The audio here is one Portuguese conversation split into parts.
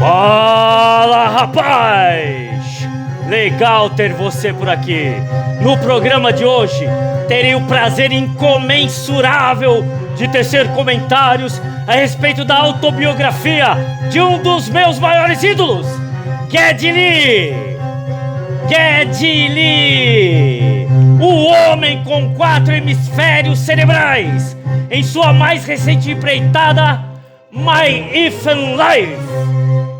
Fala, rapaz! Legal ter você por aqui. No programa de hoje, terei o prazer incomensurável de tecer comentários a respeito da autobiografia de um dos meus maiores ídolos, Geddy Lee! Geddy Lee! O homem com 4 hemisférios cerebrais, em sua mais recente empreitada, My Effin' Life,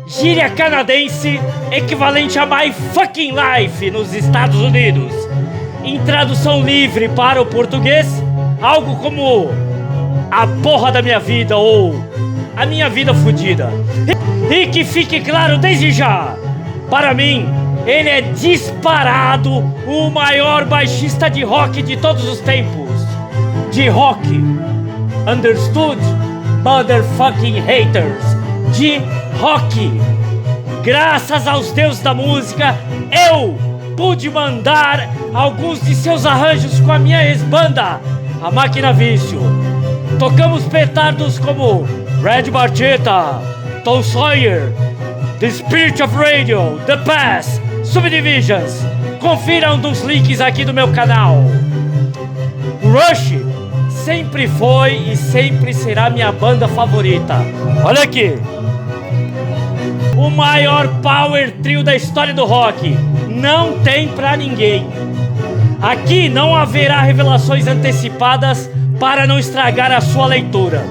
gíria canadense equivalente a My Fucking Life nos Estados Unidos. Em tradução livre para o português, algo como a porra da minha vida ou a minha vida fodida. E que fique claro desde já, para mim, ele é disparado o maior baixista de rock de todos os tempos. De rock, understood, motherfucking haters. De rock. Graças aos deuses da música, eu pude mandar alguns de seus arranjos com a minha ex-banda, a Máquina Vício. Tocamos petardos como Red Barchetta, Tom Sawyer, The Spirit of Radio, The Past, Subdivisions. Confiram dos links aqui do meu canal. Rush sempre foi e sempre será minha banda favorita. Olha aqui. O maior power trio da história do rock. Não tem pra ninguém. Aqui não haverá revelações antecipadas para não estragar a sua leitura.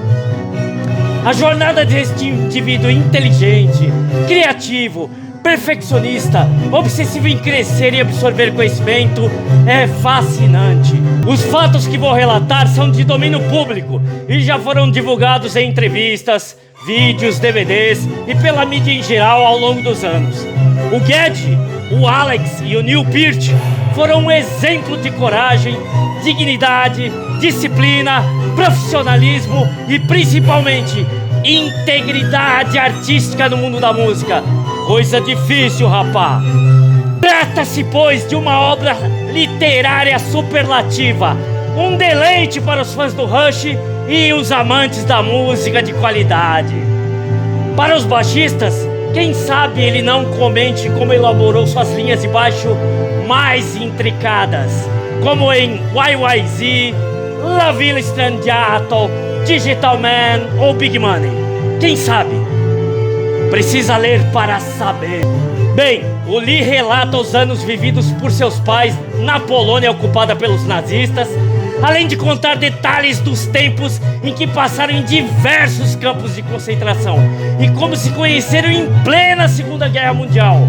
A jornada deste indivíduo inteligente, criativo, perfeccionista, obsessivo em crescer e absorver conhecimento é fascinante. Os fatos que vou relatar são de domínio público e já foram divulgados em entrevistas, vídeos, DVDs e pela mídia em geral ao longo dos anos. O Geddy, o Alex e o Neil Peart foram um exemplo de coragem, dignidade, disciplina, profissionalismo e principalmente integridade artística no mundo da música. Coisa difícil, rapá. Trata-se, pois, de uma obra literária superlativa, um deleite para os fãs do Rush e os amantes da música de qualidade. Para os baixistas, quem sabe ele não comente como elaborou suas linhas de baixo mais intricadas, como em YYZ, La Villa Strangiato, Digital Man ou Big Money. Quem sabe? Precisa ler para saber. Bem, o Lee relata os anos vividos por seus pais na Polônia ocupada pelos nazistas, além de contar detalhes dos tempos em que passaram em diversos campos de concentração e como se conheceram em plena Segunda Guerra Mundial,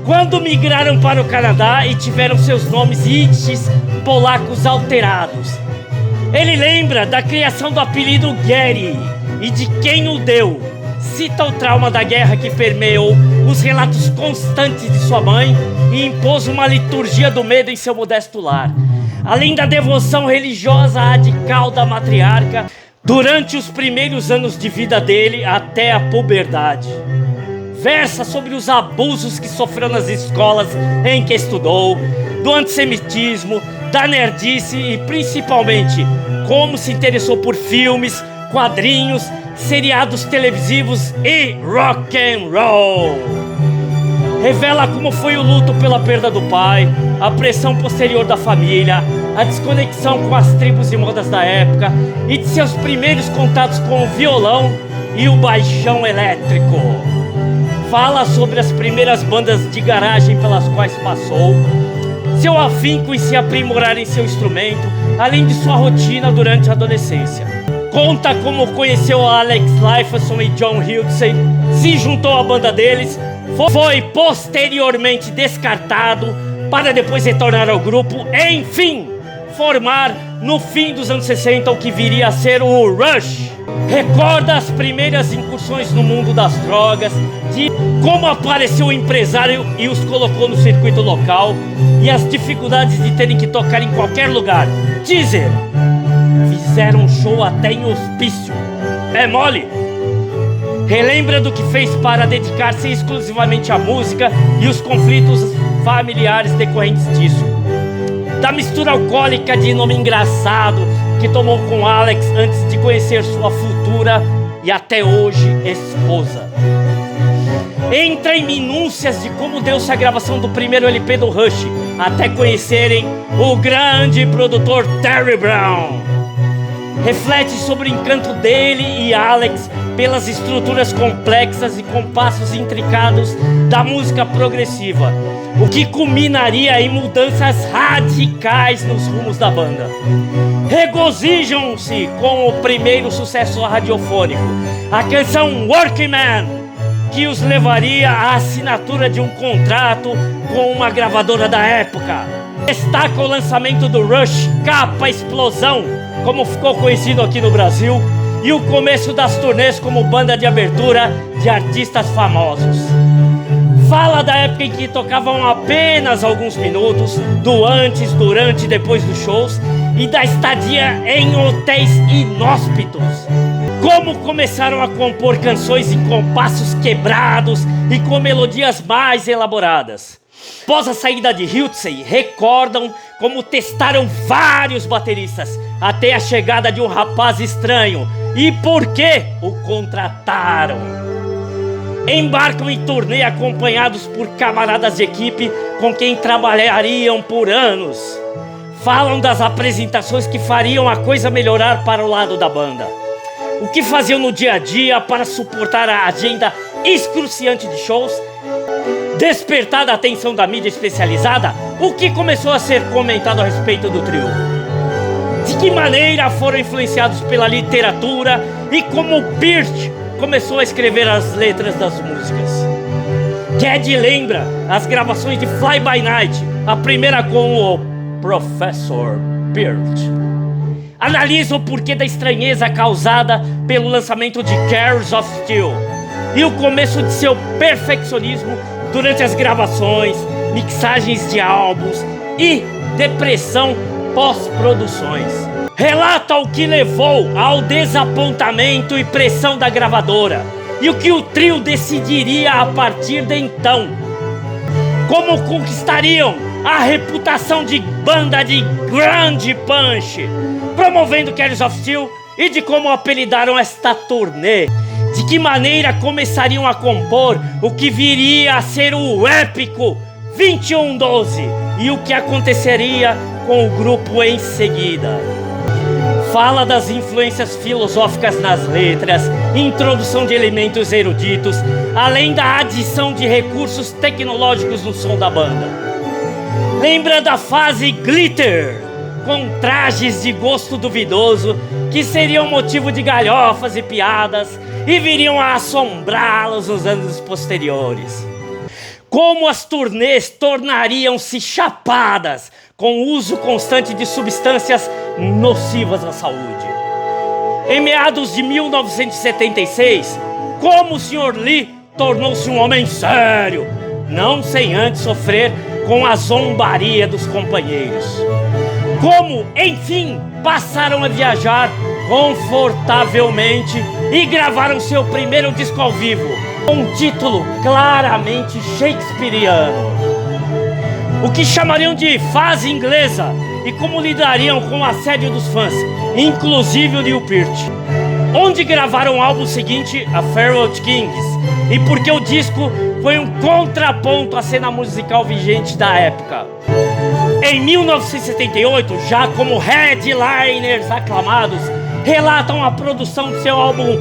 quando migraram para o Canadá e tiveram seus nomes e índices polacos alterados. Ele lembra da criação do apelido Geddy e de quem o deu. Cita o trauma da guerra que permeou os relatos constantes de sua mãe e impôs uma liturgia do medo em seu modesto lar, além da devoção religiosa radical da matriarca durante os primeiros anos de vida dele até a puberdade. Versa sobre os abusos que sofreu nas escolas em que estudou, do antissemitismo, da nerdice e principalmente como se interessou por filmes, quadrinhos, seriados televisivos e rock and roll. Revela como foi o luto pela perda do pai, a pressão posterior da família, a desconexão com as tribos e modas da época e de seus primeiros contatos com o violão e o baixão elétrico. Fala sobre as primeiras bandas de garagem pelas quais passou, seu afinco em se aprimorar em seu instrumento, além de sua rotina durante a adolescência. Conta como conheceu Alex Lifeson e John Hildesay, se juntou à banda deles, foi posteriormente descartado para depois retornar ao grupo, enfim, formar no fim dos anos 60 o que viria a ser o Rush. Recorda as primeiras incursões no mundo das drogas, de como apareceu o empresário e os colocou no circuito local e as dificuldades de terem que tocar em qualquer lugar. Teaser, fizeram um show até em hospício. É mole? Relembra do que fez para dedicar-se exclusivamente à música e os conflitos familiares decorrentes disso. Da mistura alcoólica de nome engraçado que tomou com Alex antes de conhecer sua futura e até hoje esposa. entra em minúcias de como deu-se a gravação do primeiro LP do Rush, até conhecerem o grande produtor Terry Brown. Reflete sobre o encanto dele e Alex pelas estruturas complexas e compassos intricados da música progressiva, o que culminaria em mudanças radicais nos rumos da banda. Regozijam-se com o primeiro sucesso radiofônico, a canção Working Man, que os levaria à assinatura de um contrato com uma gravadora da época. Destaca o lançamento do Rush Capa Explosão, como ficou conhecido aqui no Brasil, e o começo das turnês como banda de abertura de artistas famosos. Fala da época em que tocavam apenas alguns minutos, do antes, durante e depois dos shows, e da estadia em hotéis inóspitos. Como começaram a compor canções em compassos quebrados e com melodias mais elaboradas. Após a saída de Hiltsey, recordam como testaram vários bateristas até a chegada de um rapaz estranho e por que o contrataram. Embarcam em turnê acompanhados por camaradas de equipe com quem trabalhariam por anos. Falam das apresentações que fariam a coisa melhorar para o lado da banda. O que faziam no dia a dia para suportar a agenda excruciante de shows, despertada a atenção da mídia especializada, o que começou a ser comentado a respeito do trio. De que maneira foram influenciados pela literatura e como Peart começou a escrever as letras das músicas. Geddy lembra as gravações de Fly By Night, a primeira com o Professor Peart. Analisa o porquê da estranheza causada pelo lançamento de Carers of Steel e o começo de seu perfeccionismo durante as gravações, mixagens de álbuns e depressão pós-produções. Relata o que levou ao desapontamento e pressão da gravadora e o que o trio decidiria a partir de então. Como conquistariam a reputação de banda de grande punch, promovendo Carers of Steel, e de como apelidaram esta turnê. De que maneira começariam a compor o que viria a ser o épico 2112 e o que aconteceria com o grupo em seguida. Fala das influências filosóficas nas letras, introdução de elementos eruditos, além da adição de recursos tecnológicos no som da banda. Lembra da fase glitter, com trajes de gosto duvidoso que seriam motivo de galhofas e piadas e viriam a assombrá-los nos anos posteriores. Como as turnês tornariam-se chapadas com o uso constante de substâncias nocivas à saúde. Em meados de 1976, como o Sr. Lee tornou-se um homem sério, não sem antes sofrer com a zombaria dos companheiros. Como, enfim, passaram a viajar confortavelmente e gravaram seu primeiro disco ao vivo, com um título claramente shakespeariano. O que chamariam de fase inglesa e como lidariam com o assédio dos fãs, inclusive o Neil Peart. Onde gravaram o álbum seguinte, a Farewell to Kings, e porque o disco foi um contraponto à cena musical vigente da época. Em 1978, já como headliners aclamados, relatam a produção de seu álbum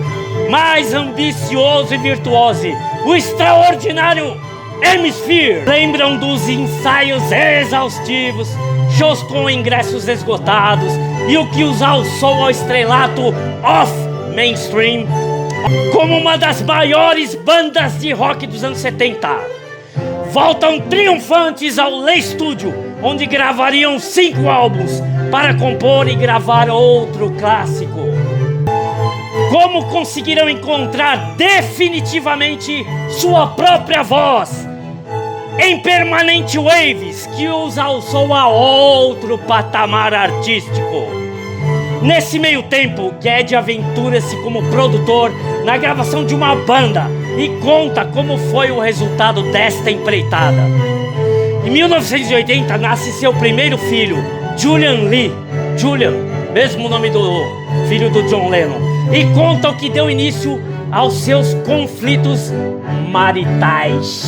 mais ambicioso e virtuoso, o extraordinário Hemisphere. Lembram dos ensaios exaustivos, shows com ingressos esgotados e o que os alçou ao estrelato off-mainstream como uma das maiores bandas de rock dos anos 70. Voltam triunfantes ao Lee Studio, onde gravariam 5 álbuns para compor e gravar outro clássico. Como conseguiram encontrar definitivamente sua própria voz em Permanent Waves, que os alçou a outro patamar artístico. Nesse meio tempo, Geddy aventura-se como produtor na gravação de uma banda e conta como foi o resultado desta empreitada. Em 1980 nasce seu primeiro filho, Julian Lee, Julian, mesmo nome do filho do John Lennon, e conta o que deu início aos seus conflitos maritais.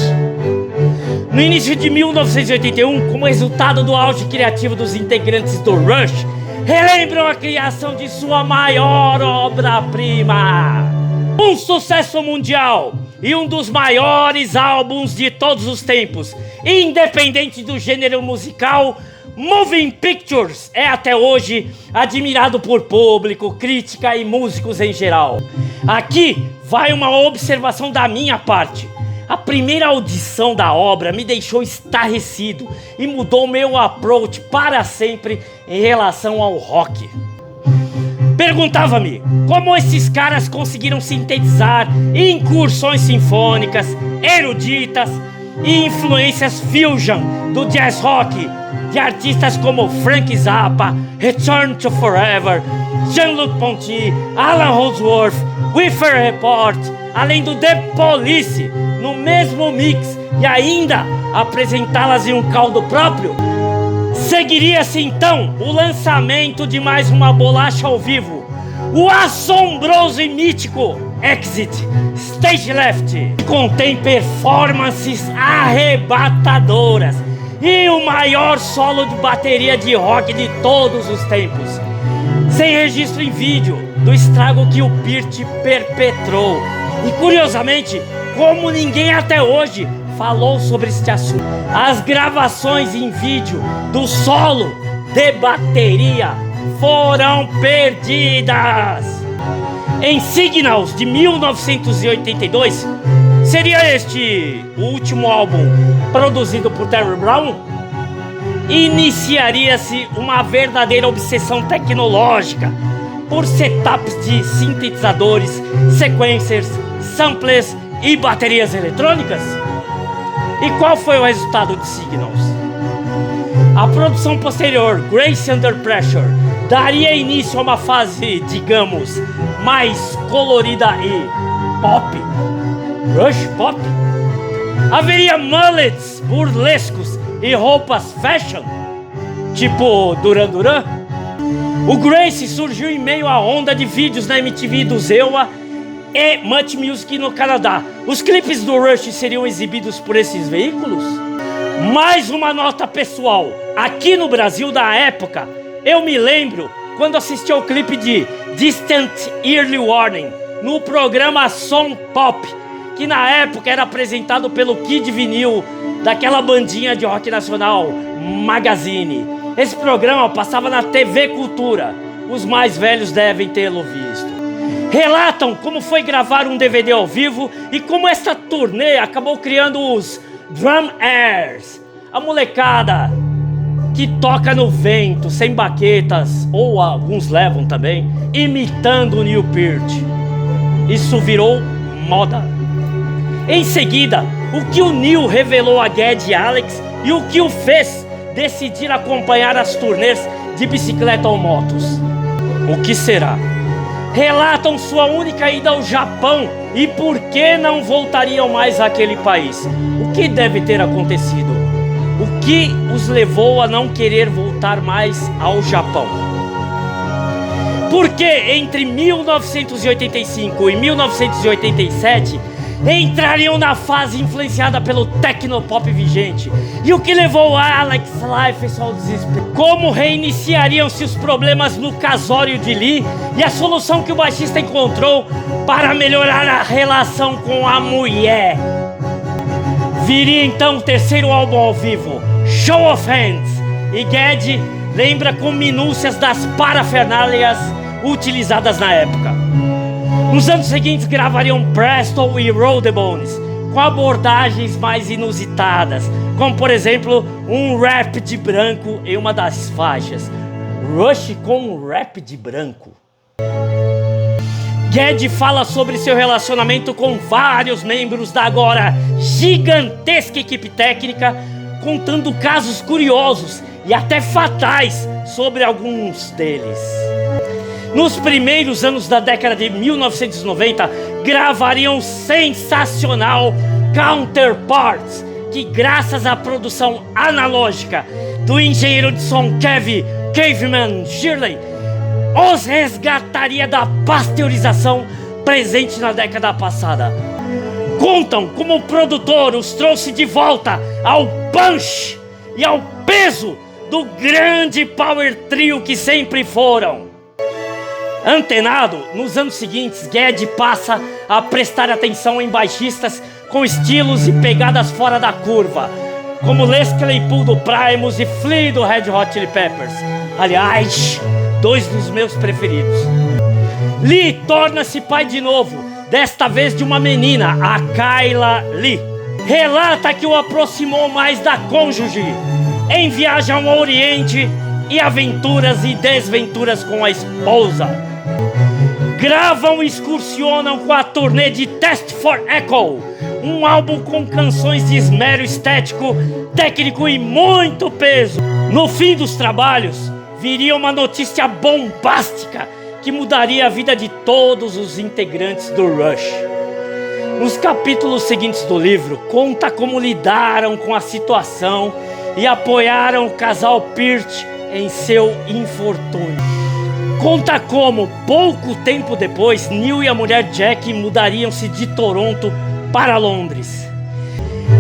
No início de 1981, como resultado do auge criativo dos integrantes do Rush, relembram a criação de sua maior obra-prima. Um sucesso mundial e um dos maiores álbuns de todos os tempos, independente do gênero musical, Moving Pictures é até hoje admirado por público, crítica e músicos em geral. Aqui vai uma observação da minha parte. A primeira audição da obra me deixou estarrecido e mudou meu approach para sempre em relação ao rock. Perguntava-me como esses caras conseguiram sintetizar incursões sinfônicas, eruditas e influências fusion do jazz rock de artistas como Frank Zappa, Return to Forever, Jean-Luc Ponty, Alan Holdsworth, Whistler Report, além do The Police, no mesmo mix, e ainda apresentá-las em um caldo próprio. Seguiria-se então o lançamento de mais uma bolacha ao vivo, o assombroso e mítico Exit Stage Left, que contém performances arrebatadoras e o maior solo de bateria de rock de todos os tempos, sem registro em vídeo do estrago que o Peart perpetrou. E curiosamente, como ninguém até hoje falou sobre este assunto, as gravações em vídeo do solo de bateria foram perdidas. Em Signals de 1982, seria este o último álbum produzido por Terry Brown? Iniciaria-se uma verdadeira obsessão tecnológica por setups de sintetizadores, sequencers, samplers e baterias eletrônicas? E qual foi o resultado de Signals? A produção posterior, Grace Under Pressure, daria início a uma fase, digamos, mais colorida e pop. Rush pop? Haveria mullets burlescos e roupas fashion, tipo Duran Duran? O Grace surgiu em meio à onda de vídeos na MTV do Zewa e Much Music no Canadá. Os clipes do Rush seriam exibidos por esses veículos? Mais uma nota pessoal. Aqui no Brasil da época, eu me lembro quando assisti ao clipe de Distant Early Warning no programa Som Pop, que na época era apresentado pelo Kid Vinil, daquela bandinha de rock nacional, Magazine. Esse programa passava na TV Cultura. Os mais velhos devem tê-lo visto. Relatam como foi gravar um DVD ao vivo e como esta turnê acabou criando os Drum Airs, a molecada que toca no vento, sem baquetas, ou alguns levam também, imitando o Neil Peart. Isso virou moda. Em seguida, o que o Neil revelou a Geddy e Alex e o que o fez decidir acompanhar as turnês de bicicleta ou motos. O que será? Relatam sua única ida ao Japão e por que não voltariam mais àquele país. O que deve ter acontecido? O que os levou a não querer voltar mais ao Japão? Porque entre 1985 e 1987 entrariam na fase influenciada pelo tecnopop vigente. E o que levou Alex Lifeson ao desespero? Como reiniciariam-se os problemas no casório de Lee e a solução que o baixista encontrou para melhorar a relação com a mulher? Viria então o terceiro álbum ao vivo, Show of Hands, e Geddy lembra com minúcias das parafernálias utilizadas na época. Nos anos seguintes gravariam Presto e Roll the Bones, com abordagens mais inusitadas, como por exemplo um rap de branco em uma das faixas. Rush com um rap de branco. Geddy fala sobre seu relacionamento com vários membros da agora gigantesca equipe técnica, contando casos curiosos e até fatais sobre alguns deles. Nos primeiros anos da década de 1990, gravariam o sensacional Counterparts, que graças à produção analógica do engenheiro de som Caveman Shirley, os resgataria da pasteurização presente na década passada. Contam como o produtor os trouxe de volta ao punch e ao peso do grande power trio que sempre foram. Antenado, nos anos seguintes, Geddy passa a prestar atenção em baixistas com estilos e pegadas fora da curva, como Les Claypool do Primus e Flea do Red Hot Chili Peppers. Aliás, 2 dos meus preferidos. Lee torna-se pai de novo, desta vez de uma menina, a Kyla Lee. Relata que o aproximou mais da cônjuge em viagem ao Oriente e aventuras e desventuras com a esposa. Gravam e excursionam com a turnê de Test for Echo, um álbum com canções de esmero estético, técnico e muito peso. No fim dos trabalhos, viria uma notícia bombástica que mudaria a vida de todos os integrantes do Rush. Nos capítulos seguintes do livro, conta como lidaram com a situação e apoiaram o casal Peart em seu infortúnio. Conta como, pouco tempo depois, Neil e a mulher Jack mudariam-se de Toronto para Londres.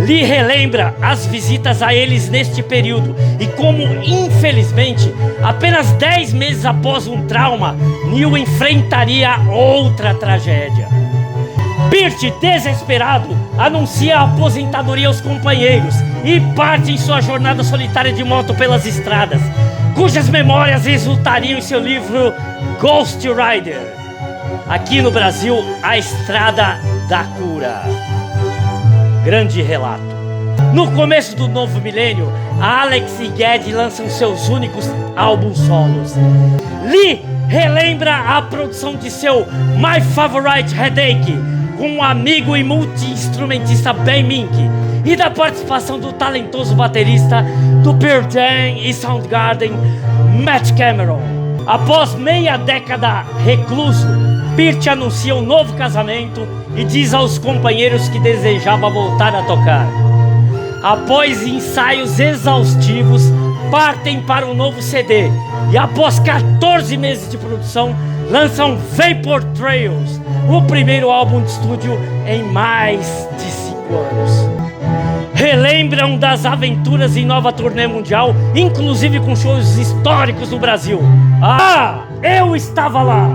Lee relembra as visitas a eles neste período e como, infelizmente, apenas 10 meses após um trauma, Neil enfrentaria outra tragédia. Peart, desesperado, anuncia a aposentadoria aos companheiros e parte em sua jornada solitária de moto pelas estradas, cujas memórias resultariam em seu livro Ghost Rider. Aqui no Brasil, A Estrada da Cura. Grande relato. No começo do novo milênio, Alex e Geddy lançam seus únicos álbuns solos. Lee relembra a produção de seu My Favorite Headache com o amigo e multi-instrumentista Ben Mink e da participação do talentoso baterista do Pearl Jam e Soundgarden, Matt Cameron. Após meia década recluso, Peart anuncia um novo casamento e diz aos companheiros que desejava voltar a tocar. Após ensaios exaustivos, partem para um novo CD e após 14 meses de produção, lançam Vapor Trails, o primeiro álbum de estúdio em mais de 5 anos. Relembram das aventuras em nova turnê mundial, inclusive com shows históricos no Brasil. Ah, eu estava lá!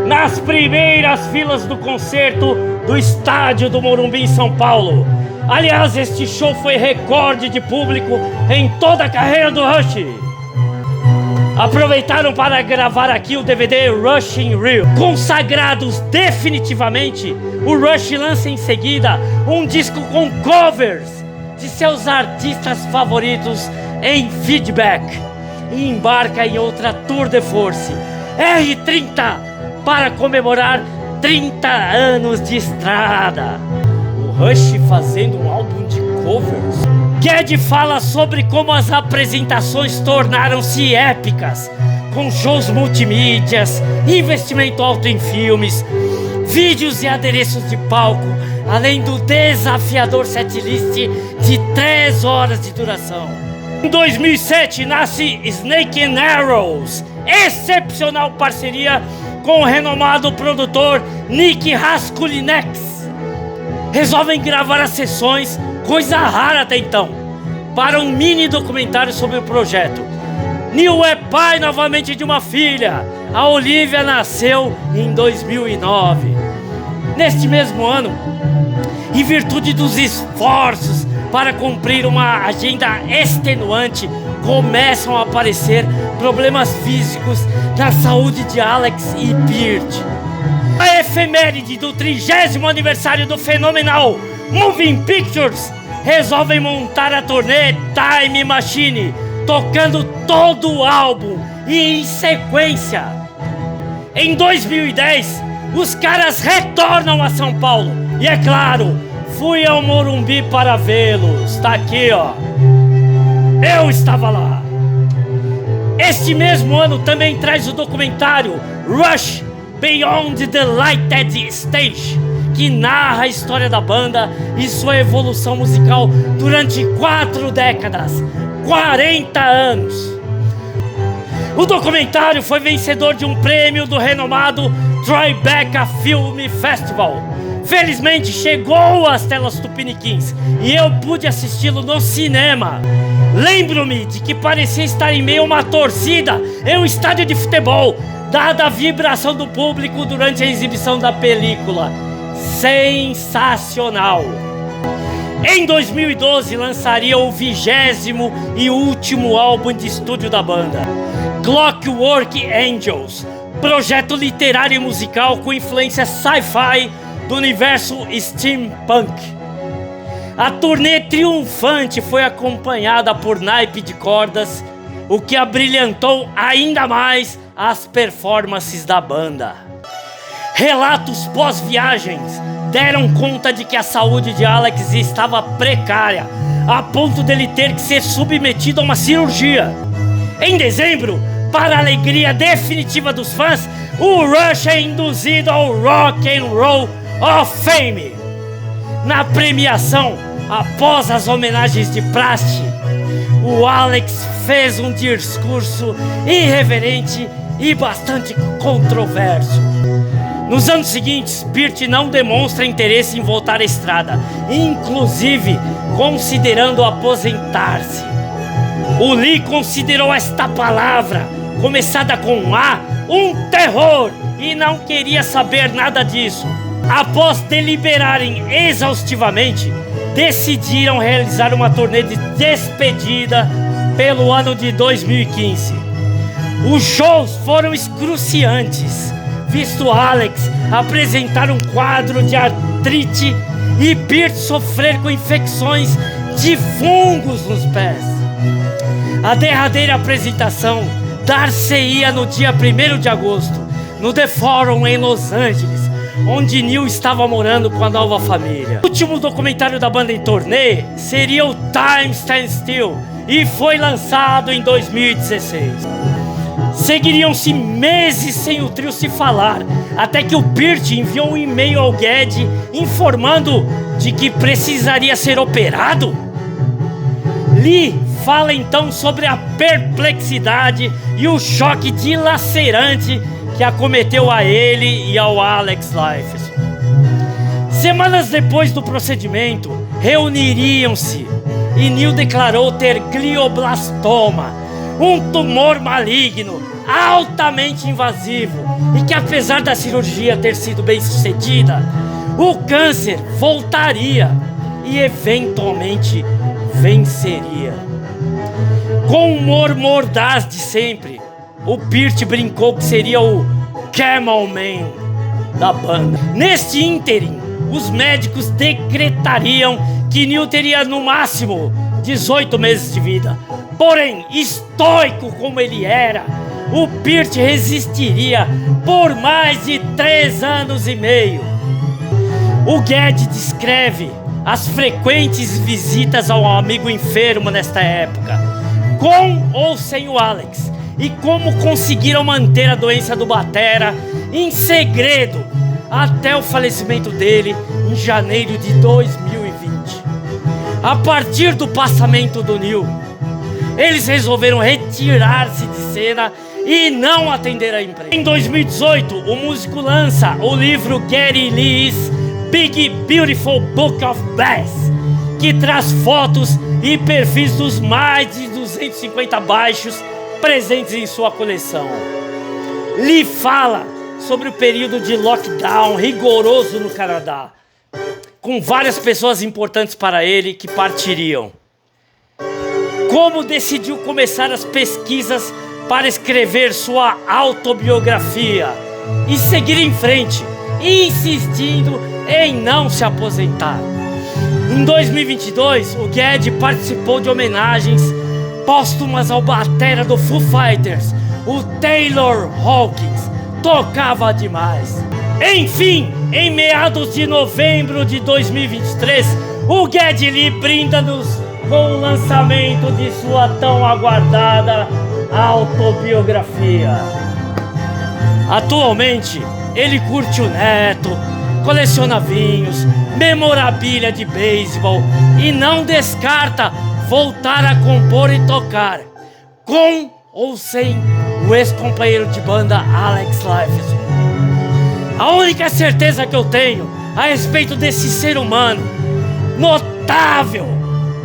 Nas primeiras filas do concerto do estádio do Morumbi em São Paulo. Aliás, este show foi recorde de público em toda a carreira do Rush. Aproveitaram para gravar aqui o DVD Rush in Rio. Consagrados definitivamente, o Rush lança em seguida um disco com covers de seus artistas favoritos em Feedback e embarca em outra tour de force, R30, para comemorar 30 anos de estrada. O Rush fazendo um álbum de covers. Geddy fala sobre como as apresentações tornaram-se épicas, com shows multimídias, investimento alto em filmes, vídeos e adereços de palco, além do desafiador setlist de 3 horas de duração. Em 2007 nasce Snake and Arrows, excepcional parceria com o renomado produtor Nick Raskulinecz. Resolvem gravar as sessões, coisa rara até então, para um mini documentário sobre o projeto. Neil é pai novamente de uma filha. A Olivia nasceu em 2009. Neste mesmo ano, em virtude dos esforços para cumprir uma agenda extenuante, começam a aparecer problemas físicos na saúde de Alex e Peart. A efeméride do 30º aniversário do fenomenal Moving Pictures resolvem montar a turnê Time Machine, tocando todo o álbum e em sequência. Em 2010, os caras retornam a São Paulo e, é claro, fui ao Morumbi para vê-los. Tá aqui, ó. Eu estava lá. Este mesmo ano também traz o documentário Rush Beyond the Lighted Stage, que narra a história da banda e sua evolução musical durante 4 décadas, 40 anos. O documentário foi vencedor de um prêmio do renomado Tribeca Film Festival. Felizmente chegou às telas tupiniquins e eu pude assisti-lo no cinema. Lembro-me de que parecia estar em meio a uma torcida em um estádio de futebol, dada a vibração do público durante a exibição da película. Sensacional! Em 2012 lançaria o 20º e último álbum de estúdio da banda, Clockwork Angels, projeto literário e musical com influência sci-fi do universo steampunk. A turnê triunfante foi acompanhada por naipe de cordas, o que abrilhantou ainda mais as performances da banda. Relatos pós-viagens deram conta de que a saúde de Alex estava precária, a ponto dele ter que ser submetido a uma cirurgia. Em dezembro, para a alegria definitiva dos fãs, o Rush é induzido ao Rock and Roll of Fame. Na premiação, após as homenagens de praxe, o Alex fez um discurso irreverente e bastante controverso. Nos anos seguintes, Peart não demonstra interesse em voltar à estrada, inclusive considerando aposentar-se. O Lee considerou esta palavra, começada com A, um terror, e não queria saber nada disso. Após deliberarem exaustivamente, decidiram realizar uma turnê de despedida pelo ano de 2015. Os shows foram excruciantes, visto Alex apresentar um quadro de artrite e Peart sofrer com infecções de fungos nos pés. A derradeira apresentação dar-se-ia no dia 1º de agosto, no The Forum em Los Angeles, onde Neil estava morando com a nova família. O último documentário da banda em turnê seria o Time Stands Still e foi lançado em 2016. Seguiriam-se meses sem o trio se falar, até que o Peart enviou um e-mail ao Geddy informando de que precisaria ser operado. Lee fala então sobre a perplexidade e o choque dilacerante que acometeu a ele e ao Alex Lifeson. Semanas depois do procedimento, reuniriam-se e Neil declarou ter glioblastoma, um tumor maligno altamente invasivo, e que apesar da cirurgia ter sido bem sucedida, o câncer voltaria e eventualmente venceria. Com o humor mordaz de sempre, o Peart brincou que seria o Camel Man da banda. Neste ínterim, os médicos decretariam que Neil teria no máximo 18 meses de vida. Porém, estoico como ele era, o Peart resistiria por mais de 3 anos e meio. O Geddy descreve as frequentes visitas ao amigo enfermo nesta época, com ou sem o Alex, e como conseguiram manter a doença do batera em segredo até o falecimento dele em janeiro de 2020. A partir do passamento do Neil, eles resolveram retirar-se de cena e não atender a imprensa. Em 2018, o músico lança o livro Geddy Lee's Big Beautiful Book of Bass, que traz fotos e perfis dos mais de 250 baixos presentes em sua coleção. Lee fala sobre o período de lockdown rigoroso no Canadá, com várias pessoas importantes para ele que partiriam. Como decidiu começar as pesquisas para escrever sua autobiografia e seguir em frente, insistindo em não se aposentar. Em 2022, o Geddy participou de homenagens póstumas ao batera do Foo Fighters, o Taylor Hawkins. Tocava demais. Enfim, em meados de novembro de 2023, o Geddy Lee brinda-nos com o lançamento de sua tão aguardada autobiografia. Atualmente, ele curte o neto, coleciona vinhos, memorabilia de beisebol e não descarta voltar a compor e tocar, com ou sem o ex-companheiro de banda Alex Lifeson. A única certeza que eu tenho a respeito desse ser humano notável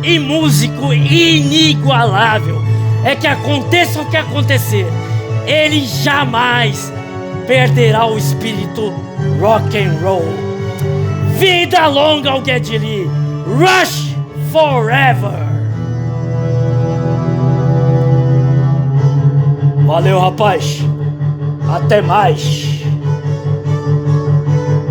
e músico inigualável é que aconteça o que acontecer, ele jamais perderá o espírito rock and roll. Vida longa ao Geddy Lee. Rush forever. Valeu, rapaz. Até mais.